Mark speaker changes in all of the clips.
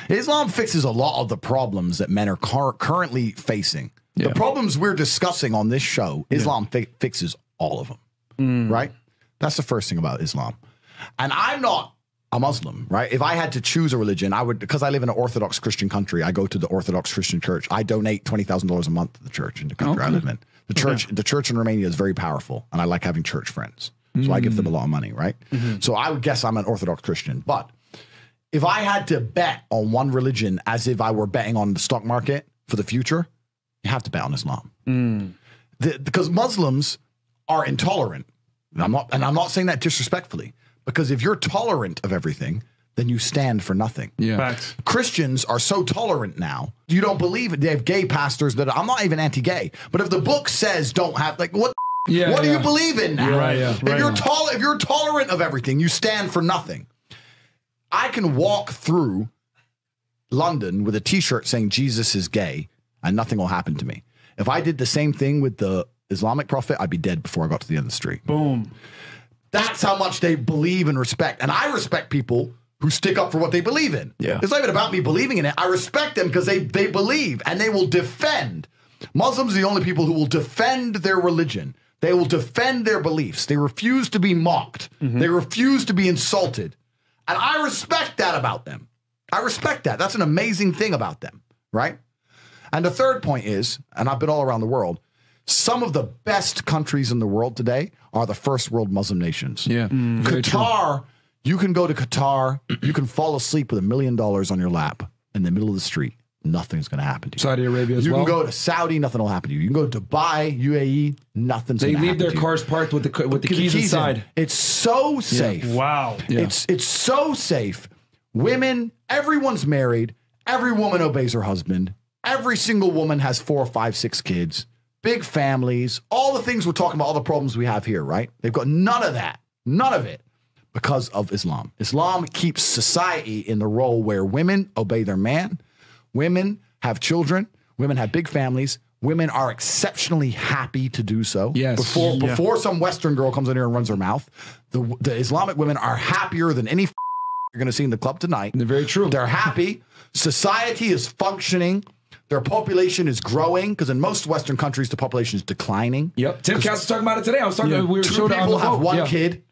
Speaker 1: Islam fixes a lot of the problems that men are currently facing. The problems we're discussing on this show, Islam fixes all of them, right? That's the first thing about Islam. And I'm not a Muslim, right? If I had to choose a religion, I would, because I live in an Orthodox Christian country, I go to the Orthodox Christian church. I donate $20,000 a month to the church in the country I live in. The church in Romania is very powerful, and I like having church friends. So I give them a lot of money, right? So I would guess I'm an Orthodox Christian. But if I had to bet on one religion as if I were betting on the stock market for the future, you have to bet on Islam. Because Muslims are intolerant. And I'm not saying that disrespectfully, because if you're tolerant of everything, then you stand for nothing.
Speaker 2: Facts.
Speaker 1: Christians are so tolerant now. You don't believe it. They have gay pastors that I'm not even anti-gay, but if the book says don't have, like, what do you believe in now? If you're tolerant of everything, you stand for nothing. I can walk through London with a t-shirt saying Jesus is gay and nothing will happen to me. If I did the same thing with the Islamic prophet, I'd be dead before I got to the end of the street.
Speaker 2: Boom.
Speaker 1: That's how much they believe and respect. And I respect people who stick up for what they believe in. It's not even about me believing in it. I respect them because they believe and they will defend. Muslims are the only people who will defend their religion. They will defend their beliefs. They refuse to be mocked. They refuse to be insulted. And I respect that about them. I respect that. That's an amazing thing about them, right? And the third point is, and I've been all around the world, some of the best countries in the world today are the first world Muslim nations. Qatar, you can go to Qatar, you can fall asleep with $1 million on your lap in the middle of the street. Nothing's going to happen to you.
Speaker 2: Saudi Arabia as well.
Speaker 1: You can go to Saudi, nothing will happen to you. You can go to Dubai, UAE, nothing's going to happen to you.
Speaker 2: They leave their cars parked with the keys inside.
Speaker 1: It's so safe.
Speaker 3: Wow.
Speaker 1: It's so safe. Women, everyone's married. Every woman obeys her husband. Every single woman has 4, 5, 6 kids. Big families. All the things we're talking about, all the problems we have here, right? They've got none of that. None of it. Because of Islam. Islam keeps society in the role where women obey their man. Women have children. Women have big families. Women are exceptionally happy to do so. Before some Western girl comes in here and runs her mouth, the Islamic women are happier than any you're going to see in the club tonight.
Speaker 2: They're very true.
Speaker 1: They're happy. Society is functioning. Their population is growing because in most Western countries, the population is declining.
Speaker 2: Tim Cass was talking about it today. I was talking. We were
Speaker 1: 2 people have 1 kid.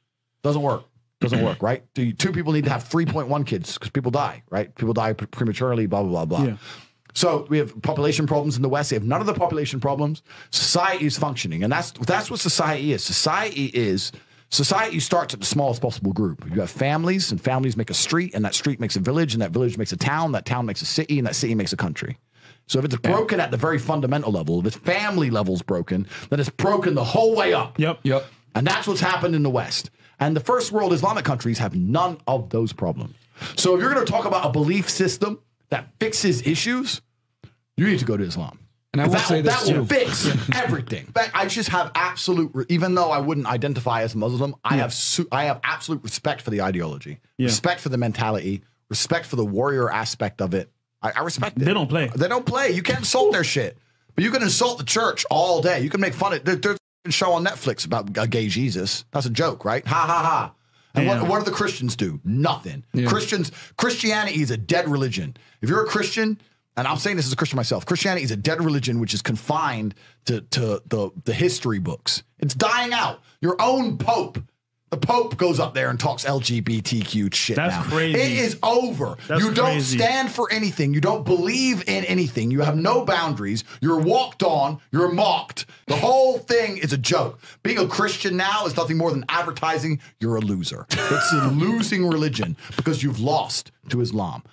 Speaker 1: Doesn't work. Doesn't work, right? 2 people need to have 3.1 kids because people die, right? People die prematurely, blah, blah, blah, blah. So we have population problems in the West. They have none of the population problems. Society is functioning. And that's what society is. Society starts at the smallest possible group. You have families, and families make a street, and that street makes a village, and that village makes a town, that town makes a city, and that city makes a country. So if it's broken at the very fundamental level, if its family level's broken, then it's broken the whole way up. And that's what's happened in the West. And the first world Islamic countries have none of those problems. So if you're going to talk about a belief system that fixes issues, you need to go to Islam.
Speaker 2: And I will say this
Speaker 1: that will fix everything. I just have absolute, even though I wouldn't identify as Muslim, I have absolute respect for the ideology, respect for the mentality, respect for the warrior aspect of it. I respect it.
Speaker 3: They don't play.
Speaker 1: They don't play. You can't insult their shit. But you can insult the church all day. You can make fun of it. There's a show on Netflix about a gay Jesus. That's a joke, right? Ha, ha, ha. And what do the Christians do? Nothing. Christianity is a dead religion. If you're a Christian, and I'm saying this as a Christian myself, Christianity is a dead religion which is confined to the history books. It's dying out. Your own Pope. The Pope goes up there and talks LGBTQ shit now.
Speaker 3: That's crazy.
Speaker 1: It is over. You don't stand for anything. You don't believe in anything. You have no boundaries. You're walked on. You're mocked. The whole thing is a joke. Being a Christian now is nothing more than advertising. You're a loser. It's a losing religion because you've lost to Islam.